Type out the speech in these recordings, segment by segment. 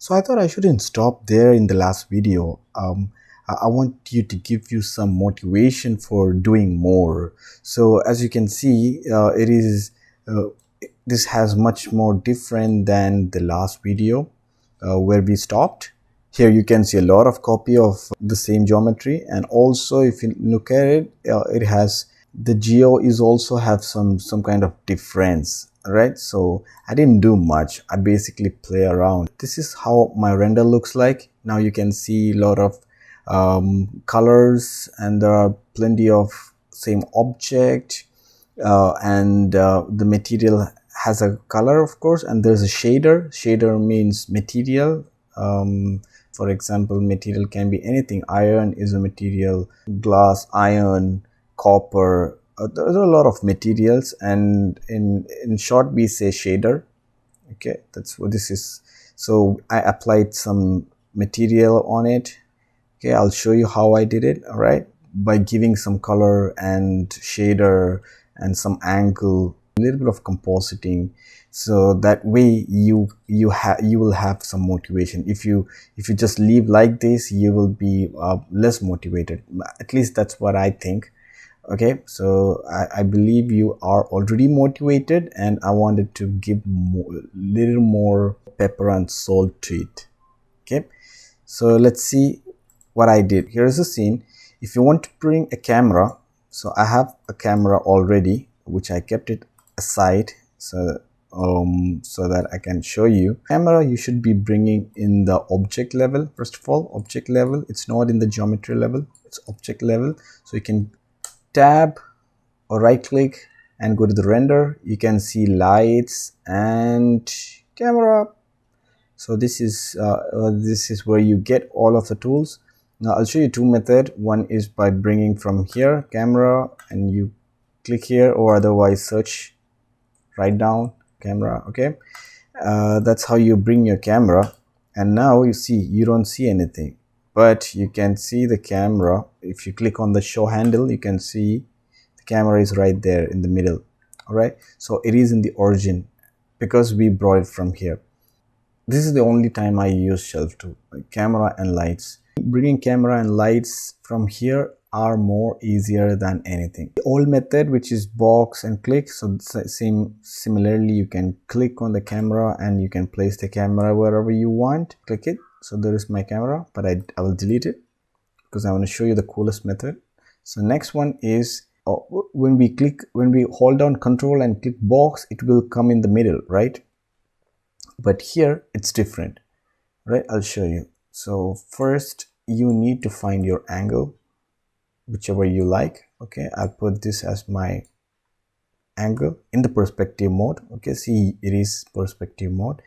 So I thought I shouldn't stop there in the last video. I want you to give you some motivation for doing more. So as you can see, uh, this has much more different than the last video where we stopped. Here you can see a lot of copy of the same geometry, and also if you look at it, it has the geo is also have some kind of difference, right? So I didn't do much. I basically play around. This is how my render looks like. Now you can see a lot of colors, and there are plenty of same object, and the material has a color, of course, and there's a shader means material. For example, material can be anything. Iron is a material, glass, iron, copper. There are a lot of materials, and in short we say shader. Okay, that's what this is. So I applied some material on it. Okay, I'll show you how I did it. All right, by giving some color and shader and some angle, a little bit of compositing, so that way you will have some motivation. If you just leave like this, you will be less motivated. At least that's what I think. Okay, so I believe you are already motivated, and I wanted to give little more pepper and salt to it. Okay, so let's see what I did. Here's a scene. If you want to bring a camera, so I have a camera already, which I kept it aside so that I can show you. Camera you should be bringing in the object level. First of all, object level. It's not in the geometry level, it's object level. So you can tab or right click and go to the render. You can see lights and camera. So this is where you get all of the tools. Now I'll show you two methods. One is by bringing from here camera, and you click here, or otherwise search right down camera. Okay, that's how you bring your camera. And now you see you don't see anything, but you can see the camera. If you click on the show handle, you can see the camera is right there in the middle. All right, so it is in the origin because we brought it from here. This is the only time I use shelf tool, like camera and lights. Bringing camera and lights from here are more easier than anything. The old method, which is box and click, so similarly you can click on the camera and you can place the camera wherever you want. Click it. So there is my camera, but I will delete it because I want to show you the coolest method. So next one is when we hold down control and click box, it will come in the middle, right? But here it's different, right? I'll show you. So first you need to find your angle, whichever you like. Okay, I'll put this as my angle in the perspective mode. Okay, see, it is perspective mode,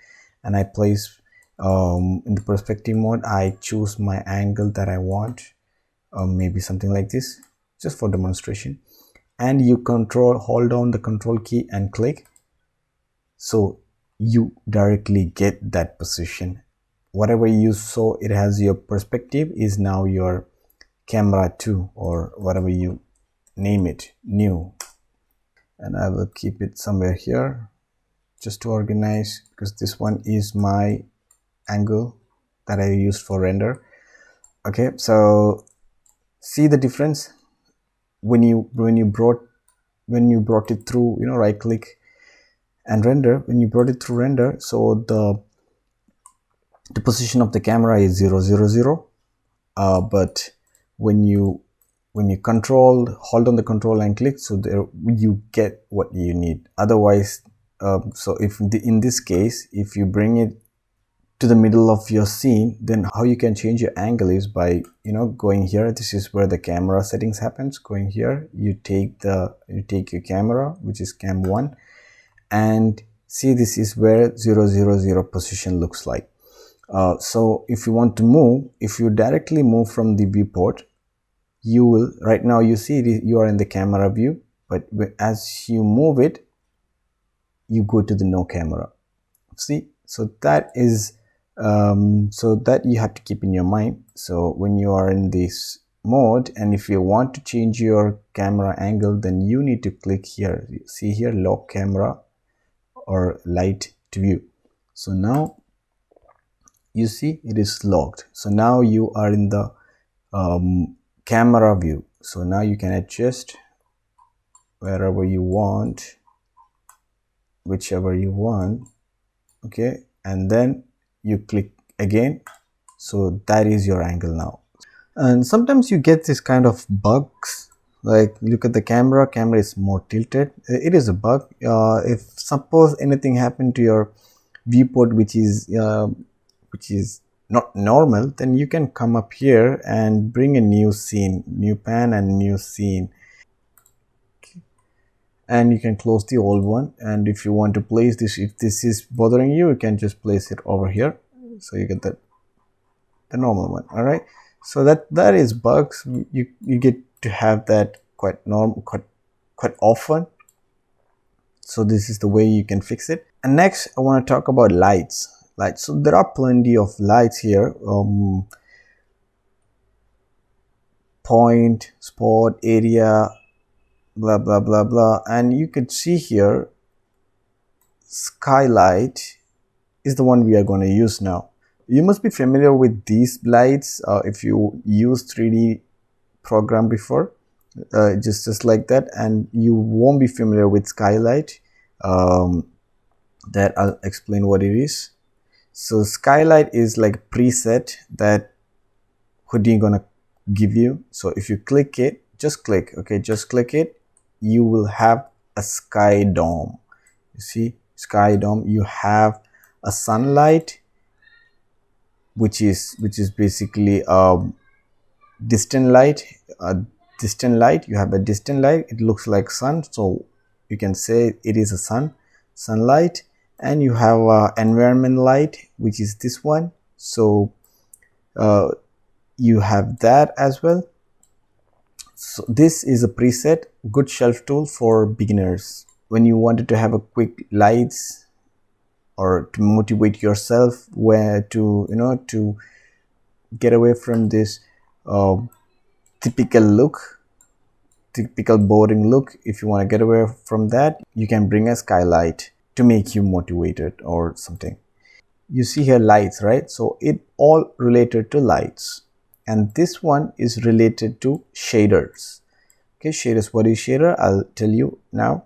and I place in the perspective mode, I choose my angle that I want, maybe something like this, just for demonstration. And you hold down the control key and click, so you directly get that position. Whatever you saw, it has your perspective, is now your camera 2, or whatever you name it, new. And I will keep it somewhere here just to organize, because this one is my angle that I used for render. Okay, so see the difference when you brought it through, right click and render. When you brought it through render, so the position of the camera is 0, 0, 0, but when you hold on the control and click, so there you get what you need. Otherwise, so in this case, if you bring it to the middle of your scene, then how you can change your angle is by going here. This is where the camera settings happens. Going here, you take your camera, which is cam 1, and see, this is where 0, 0, 0 position looks like. So if you want to move, if you directly move from the viewport, you will, right now you see you are in the camera view, but as you move it, you go to the no camera. See, so that is so that you have to keep in your mind. So when you are in this mode, and if you want to change your camera angle, then you need to click here. See here, lock camera or light to view. So now You see it is locked. So now you are in the camera view. So now you can adjust wherever you want, whichever you want. Okay, and then you click again. So that is your angle now. And sometimes you get this kind of bugs, like look at the camera is more tilted. It is a bug. If suppose anything happened to your viewport which is not normal, then you can come up here and bring a new scene, new pan and new scene, and you can close the old one. And if you want to place this, if this is bothering you, you can just place it over here, so you get the normal one. All right, so that is bugs. You get to have that quite normal, quite often. So this is the way you can fix it. And next I want to talk about lights. So there are plenty of lights here, point, spot, area, blah blah blah blah. And you could see here Skylight is the one we are going to use now. You must be familiar with these lights if you use 3D program before, just like that. And you won't be familiar with Skylight. That I'll explain what it is. So Skylight is like a preset that Houdini gonna give you. So if you click it, just click, okay, just click it, you will have a sky dome. You see, sky dome. You have a sunlight, which is basically distant light. You have a distant light. It looks like sun, so you can say it is a sunlight. And you have environment light, which is this one. So you have that as well. So this is a preset, good shelf tool for beginners. When you wanted to have a quick lights or to motivate yourself, where to to get away from this typical boring look. If you want to get away from that, you can bring a Skylight to make you motivated or something. You see here lights, right? So it all related to lights. And this one is related to shaders. Okay, shaders. What is shader? I'll tell you now.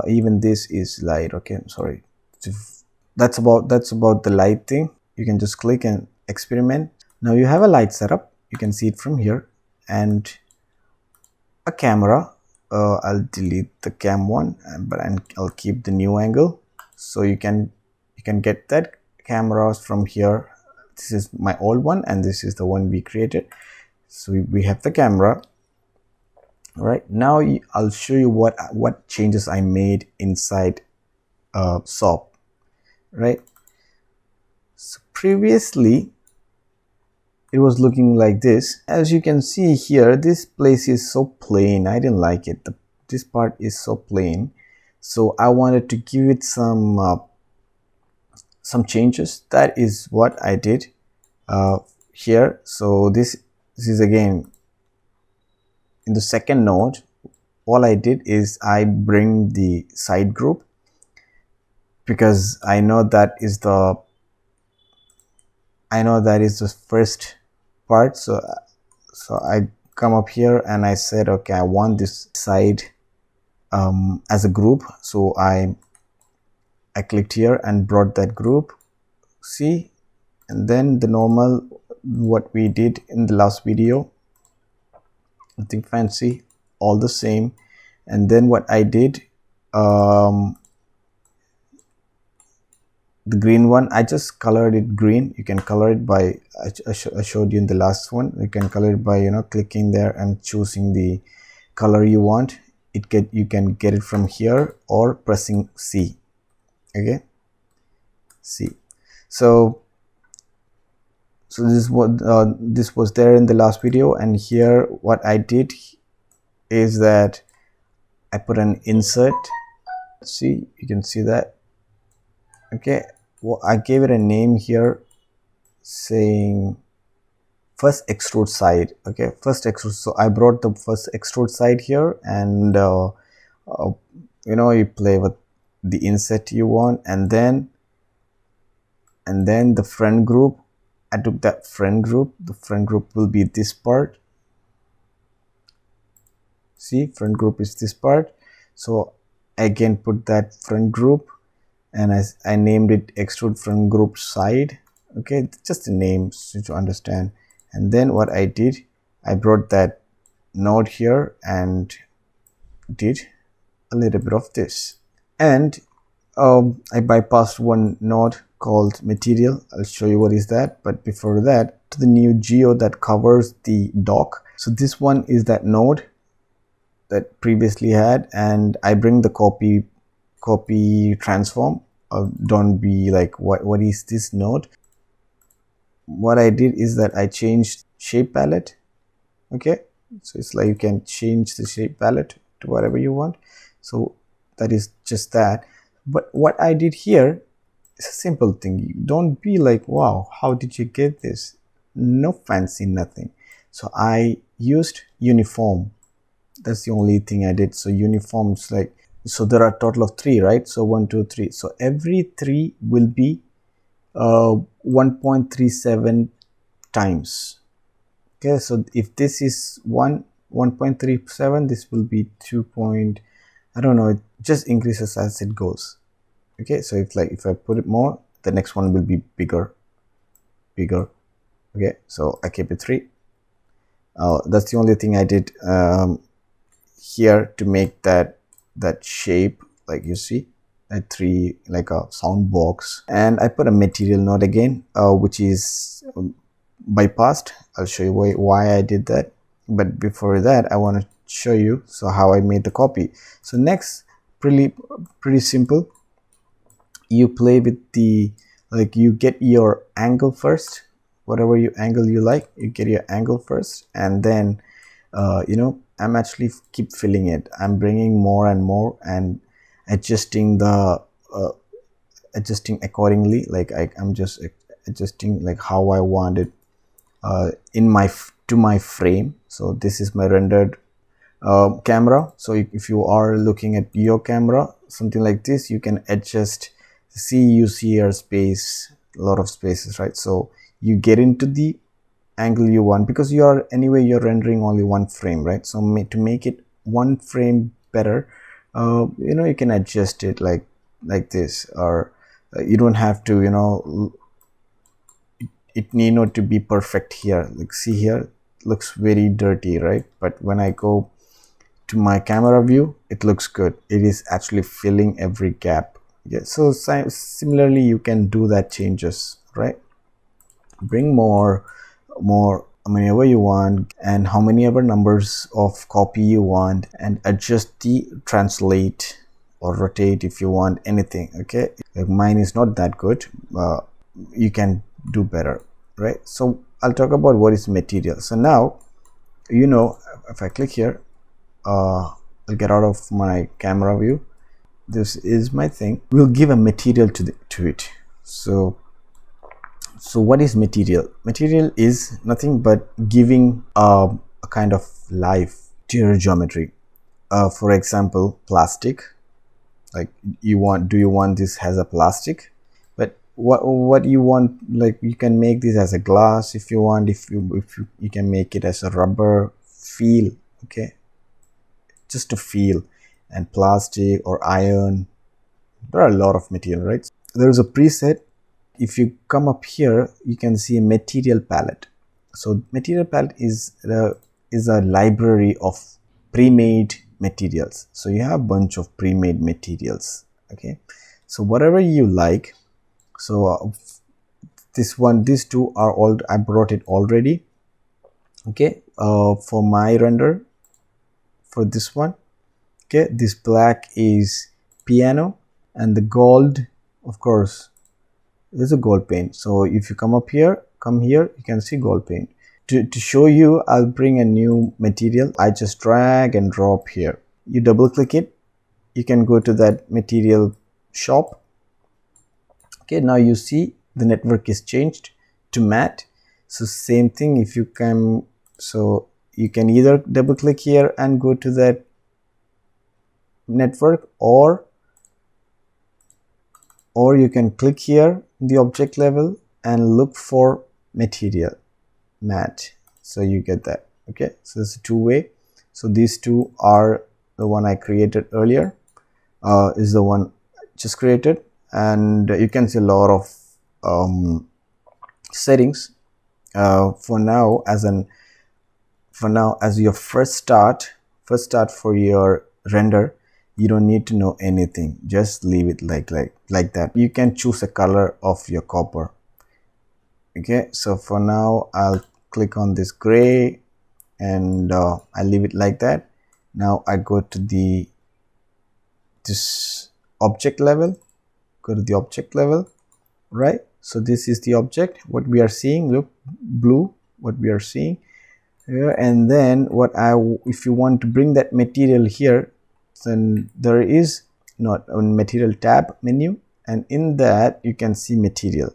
Even this is light. Okay, I'm sorry. That's about the light thing. You can just click and experiment. Now you have a light setup. You can see it from here, and a camera. I'll delete the cam one, but I'll keep the new angle. So you can get that cameras from here. This is my old one, and this is the one we created. So we have the camera. All right, now I'll show you what changes I made inside SOP. Right, so previously it was looking like this. As you can see here, this place is so plain. I didn't like it. This part is so plain, so I wanted to give it some changes. That is what I did here. So this is again in the second node. All I did is I bring the side group, because I know that is the first part. So I come up here and I said, okay, I want this side as a group. So I clicked here and brought that group. See, and then the normal, what we did in the last video, nothing fancy, all the same. And then what I did, the green one, I just colored it green. You can color it by, I showed you in the last one. You can color it by clicking there and choosing the color you want. You can get it from here or pressing C. Okay, C. So this is what this was there in the last video. And here what I did is that I put an insert. See, you can see that. Okay, well, I gave it a name here saying first extrude side. Okay, first extrude. So I brought the first extrude side here, and you play with the insert you want, and then the front group. I took that friend group. The friend group will be this part. See, friend group is this part. So I again put that friend group, and I named it extrude friend group side. Okay, just a name so to understand. And then what I did, I brought that node here and did a little bit of this. And I bypassed one node called material. I'll show you what is that. But before that, to the new geo that covers the dock. So this one is that node that previously had, and I bring the copy transform. Don't be like, what is this node? What I did is that I changed shape palette. Okay, so it's like you can change the shape palette to whatever you want. So that is just that. But what I did here is a simple thing. Don't be like, wow, how did you get this? No fancy nothing. So I used uniform. That's the only thing I did. So uniforms, like, so there are a total of 3, right? So 1 2 3. So every 3 will be 1.37 times. Okay, so if this is 1.37, this will be 2 point, I don't know, it just increases as it goes. Okay, so if I put it more, the next one will be bigger. Okay, so I keep it 3. That's the only thing I did here to make that shape, like you see, a 3, like a sound box. And I put a material node again, which is bypassed. I'll show you why I did that. But before that, I want to show you how I made the copy. So next, pretty simple. You play with the, like, you get your angle first. Whatever angle you like, you get your angle first, and then I'm actually keep filling it. I'm bringing more and more and adjusting adjusting accordingly. Like I'm just adjusting like how I want it to my frame. So this is my rendered camera. So if you are looking at your camera, something like this, you can adjust. You see your space, a lot of spaces, right? So you get into the angle you want, because you're rendering only one frame, right? So to make it one frame better, you can adjust it like this, or you don't have to, it need not to be perfect here. Like, see here, looks very dirty, right? But when I go to my camera view, it looks good. It is actually filling every gap. Yeah, so similarly you can do that changes, right? Bring more whenever you want, and how many ever numbers of copy you want, and adjust the translate or rotate if you want anything. Okay, like mine is not that good. You can do better, right? So I'll talk about what is material. So now, if I click here, I'll get out of my camera view. This is my thing. We'll give a material to it. So what is material? Material is nothing but giving a kind of life to your geometry. For example, plastic. Like do you want this as a plastic? But what you want, like you can make this as a glass if you want. If you can make it as a rubber feel. Okay, just to feel. And plastic or iron, there are a lot of material, right? There is a preset. If you come up here, you can see a material palette. So material palette is a library of pre-made materials. So you have a bunch of pre-made materials. Okay, so whatever you like. So these two are all, I brought it already. Okay, for my render, for this one, okay, this black is piano, and the gold, of course, there's a gold paint. So if you come here, you can see gold paint. To show you, I'll bring a new material. I just drag and drop here. You double click it, you can go to that material shop. Okay, now you see the network is changed to matte. So same thing, if you can, so you can either double click here and go to that network, or you can click here the object level and look for material matte. So you get that. Okay, so it's a two-way. So these two are the one I created earlier, is the one just created, and you can see a lot of settings. For now, as your first start for your render, you don't need to know anything. Just leave it like that. You can choose a color of your copper. Okay, so for now I'll click on this gray, and I leave it like that. Now I go to this object level, right? So this is the object, what we are seeing. Look, blue, what we are seeing here. And then if you want to bring that material here, then there is not a material tab menu, and in that you can see material.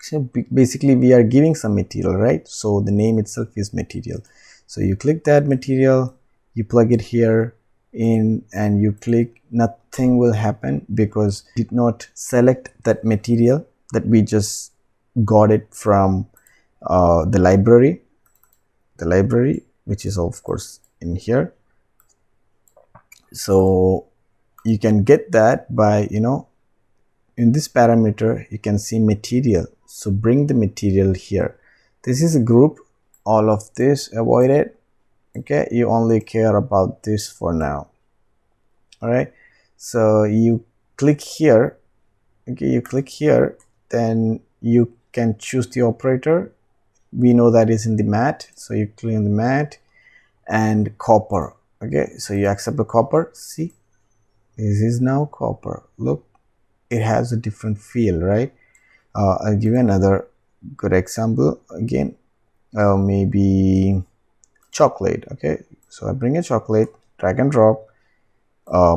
So basically we are giving some material, right? So the name itself is material. So you click that material, you plug it here in, and you click. Nothing will happen because did not select that material that we just got it from the library, which is of course in here. So you can get that by, in this parameter you can see material. So bring the material here. This is a group. All of this, avoid it. Okay, you only care about this for now. All right, so you click here. Okay, you click here, then you can choose the operator. We know that is in the matte, so you click on the matte and copper. Okay, so you accept the copper. See, this is now copper. Look, it has a different feel, right? I'll give you another good example again. Maybe chocolate. Okay, so I bring a chocolate, drag and drop. I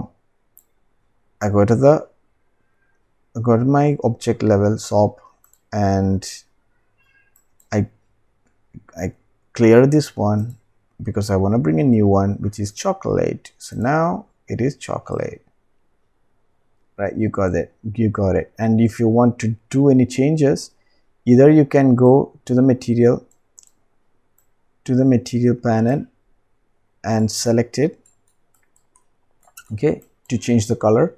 go to my object level SOP, and I clear this one because I want to bring a new one, which is chocolate. So now it is chocolate, right? You got it. And if you want to do any changes, either you can go to the material panel and select it, okay, to change the color.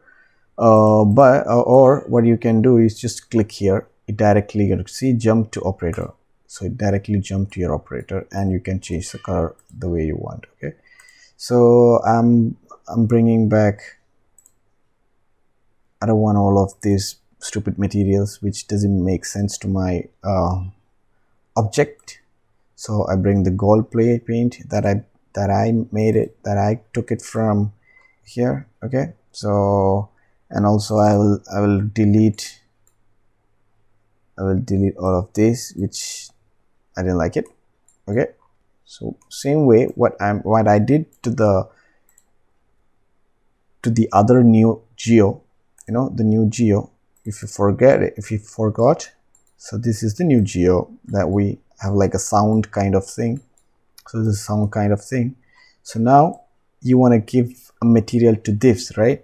Or what you can do is just click here. It directly, you see, jump to operator. So it directly jump to your operator, and you can change the color the way you want. Okay, so I'm bringing back. I don't want all of these stupid materials which doesn't make sense to my object. So I bring the gold play paint that I took it from here. Okay, so, and also I will delete all of this which I didn't like it. Okay, so same way what I did to the other new geo, the new geo. If you forgot, so this is the new geo that we have, like a sound kind of thing. So this is sound kind of thing. So now you want to give a material to this, right?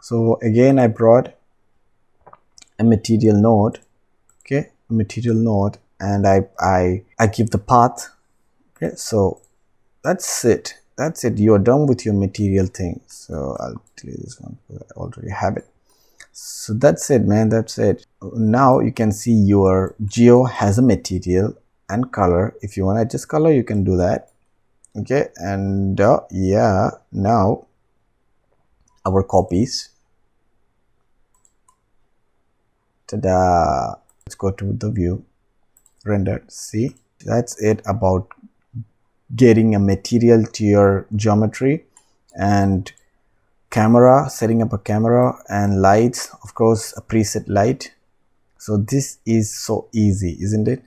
So again, I brought a material node. Okay, a material node, and I give the path. Okay, so that's it. You're done with your material thing. So I'll delete this one because I already have it. So that's it, man. That's it. Now you can see your geo has a material and color. If you want to adjust color, you can do that. Okay, and yeah, now our copies. Ta-da! Let's go to the view, render. See, that's it about getting a material to your geometry, and camera, setting up a camera, and lights, of course, a preset light. So this is so easy, isn't it?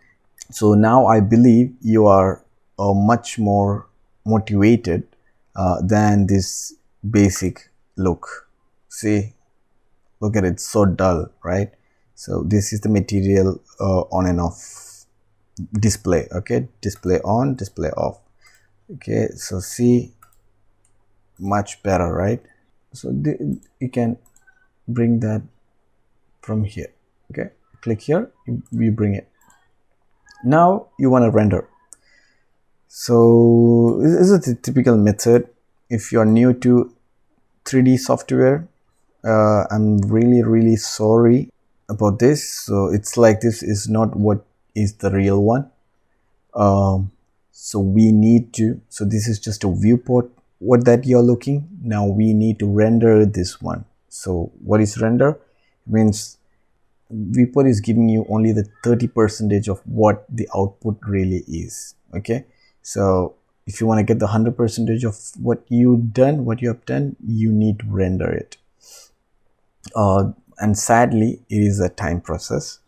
So now I believe you are much more motivated than this basic look. See, look at it, so dull, right? So this is the material on and off display. Okay, display on, display off. Okay, so see, much better, right? So you can bring that from here. Okay, click here, you bring it. Now you want to render. So this is a typical method. If you're new to 3D software, I'm really sorry about this. So it's like this is not what is the real one. So we need to, so this is just a viewport, what that you're looking. Now we need to render this one. So what is render? It means viewport is giving you only the 30% of what the output really is. Okay, so if you want to get the 100% of what you have done, you need to render it. And sadly, it is a time process.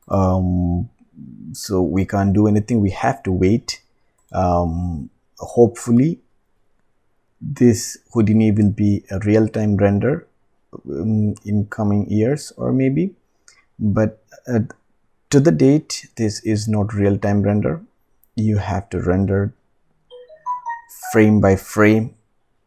So we can't do anything. We have to wait. Hopefully, this Houdini will be a real-time render in coming years, or maybe. But to the date, this is not real-time render. You have to render frame by frame.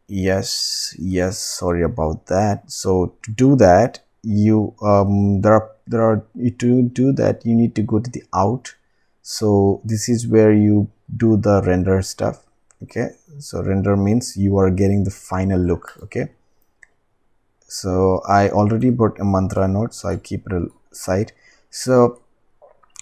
Yes, sorry about that. So to do that, you to do that, you need to go to the out. So this is where you do the render stuff. Okay, so render means you are getting the final look. Okay, so I already brought a mantra node, so I keep it aside. So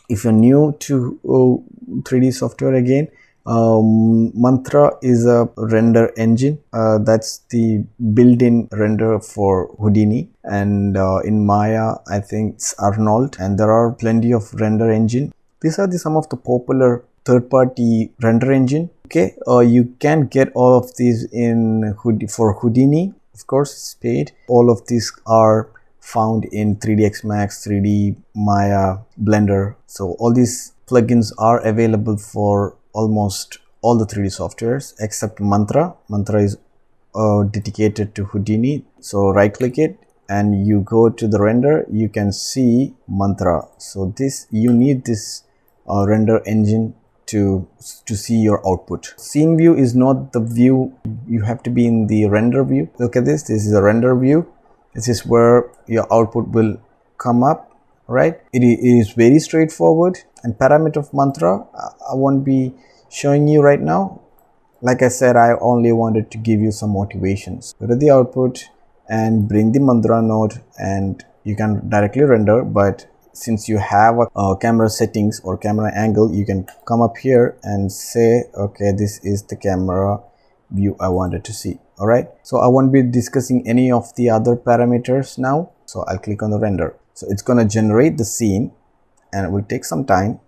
if you're new to 3D software, again, Mantra is a render engine. That's the built-in render for Houdini, and in Maya I think it's Arnold, and there are plenty of render engine. These are some of the popular third-party render engine. Okay, you can get all of these in for Houdini. Of course, it's paid. All of these are found in 3ds Max, 3D Maya, Blender. So all these plugins are available for almost all the 3D softwares except Mantra. Mantra is dedicated to Houdini. So right click it and you go to the render, you can see Mantra. So this, you need this render engine to see your output. Scene view is not the view. You have to be in the render view. Look at this. This is a render view. This is where your output will come up, right? It is very straightforward. And parameter of Mantra, I won't be showing you right now. Like I said, I only wanted to give you some motivations. Go to the output and bring the Mantra node, and you can directly render. But since you have a camera settings or camera angle, you can come up here and say, okay, this is the camera view I wanted to see. All right, so I won't be discussing any of the other parameters now. So I'll click on the render. So it's going to generate the scene and it will take some time.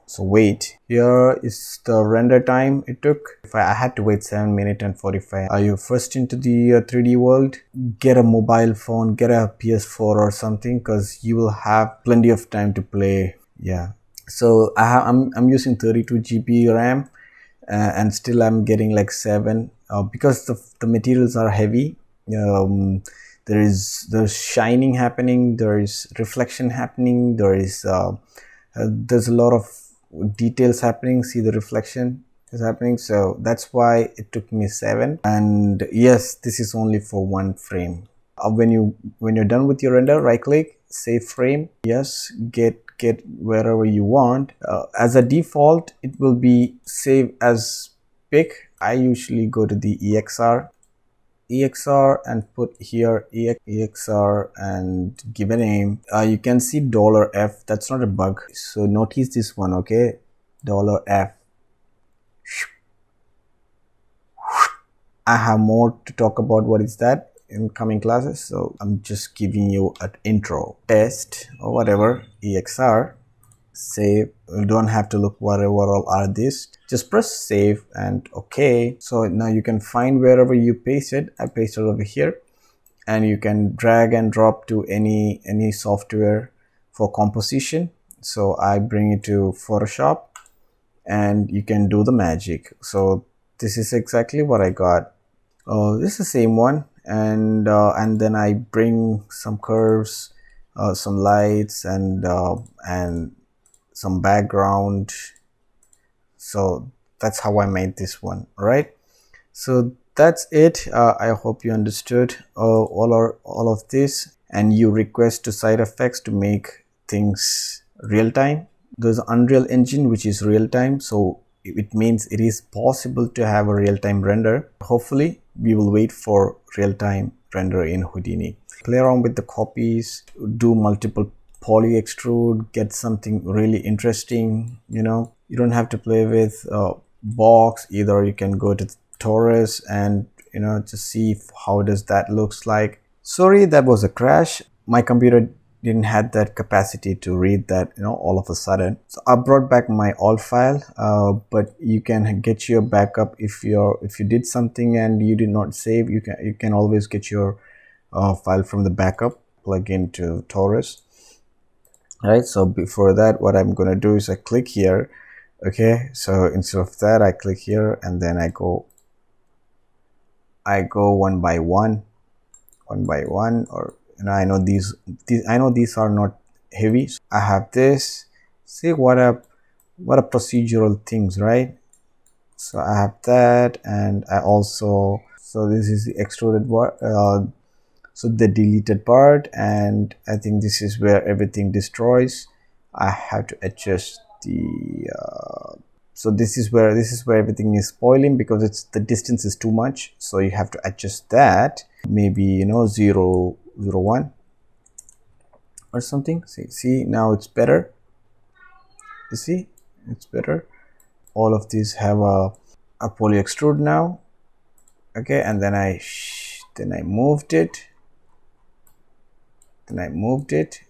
So wait, here is the render time it took. If I had to wait 7 minutes and 45. Are you first into the 3D world? Get a mobile phone, get a PS4 or something, because you will have plenty of time to play. Yeah. So I'm using 32 GB RAM and still I'm getting like 7 because the materials are heavy. There's shining happening, there is reflection happening, there's a lot of details happening. See, the reflection is happening, so that's why it took me 7. And yes, this is only for one frame. When you're done with your render, right click, save frame. Yes, get wherever you want. As a default, it will be saved as pic. I usually go to the EXR and put here EXR and give a name. You can see $F. That's not a bug. So notice this one, okay? $F. I have more to talk about what is that in coming classes. So I'm just giving you an intro. Test or whatever, EXR. Save. You don't have to look whatever all are this. Just press save and okay. So now you can find wherever you paste it. I pasted over here, and you can drag and drop to any software for composition. So I bring it to Photoshop and you can do the magic. So this is exactly what I got. This is the same one, and then I bring some curves, some lights, and some background. So that's how I made this one. All right, so that's it. I hope you understood all of this, and you request to side effects to make things real time. There's Unreal Engine, which is real-time, so it means it is possible to have a real-time render. Hopefully we will wait for real-time render in Houdini. Play around with the copies, do multiple poly extrude, get something really interesting. You know, you don't have to play with box either. You can go to Taurus and, you know, just see how does that looks like. Sorry, that was a crash. My computer didn't have that capacity to read that, you know, all of a sudden. So I brought back my alt file, but you can get your backup if you did something and you did not save. You can always get your file from the backup, plug into Taurus. Right, so before that, what I'm gonna do is I click here. Okay, so instead of that, I click here and then I go one by one, or, you know, I know these are not heavy. So I have this. See what a procedural things, right? So I have that, and I also, so this is the extruded part, so the deleted part, and I think this is where everything destroys. I have to adjust the so this is where everything is spoiling because it's the distance is too much, so you have to adjust that. Maybe, you know, 0.01 or something. See now it's better. You see, it's better. All of these have a poly extrude now. Okay, and then I moved it.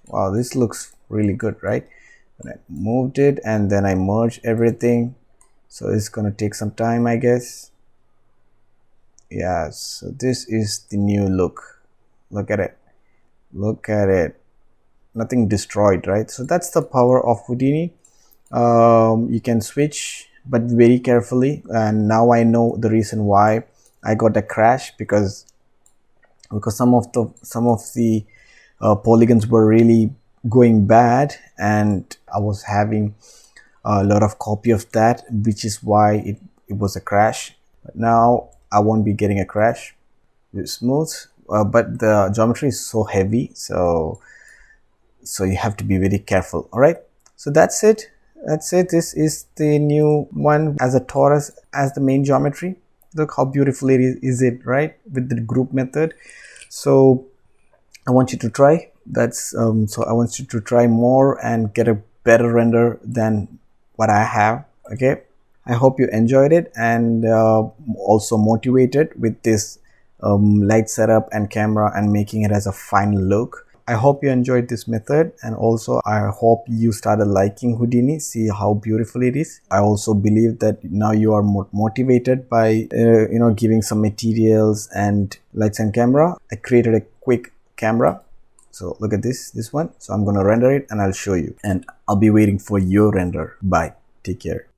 Wow, this looks really good, right? And I moved it and then I merged everything. So it's gonna take some time, I guess. Yeah, so this is the new look. Look at it. Nothing destroyed, right? So that's the power of Houdini. You can switch, but very carefully. And now I know the reason why I got a crash, because some of the polygons were really going bad, and I was having a lot of copy of that, which is why it was a crash. But now I won't be getting a crash. It's smooth, but the geometry is so heavy, so you have to be very careful. All right, so that's it. This is the new one as a Taurus as the main geometry. Look how beautiful it is it, right, with the group method. So I want you to try. So I want you to try more and get a better render than what I have. Okay, I hope you enjoyed it and also motivated with this light setup and camera and making it as a final look. I hope you enjoyed this method, and also I hope you started liking Houdini. See how beautiful it is. I also believe that now you are more motivated by you know, giving some materials and lights and camera. I created a quick camera. So look at this one. So I'm gonna render it and I'll show you, and I'll be waiting for your render. Bye. Take care.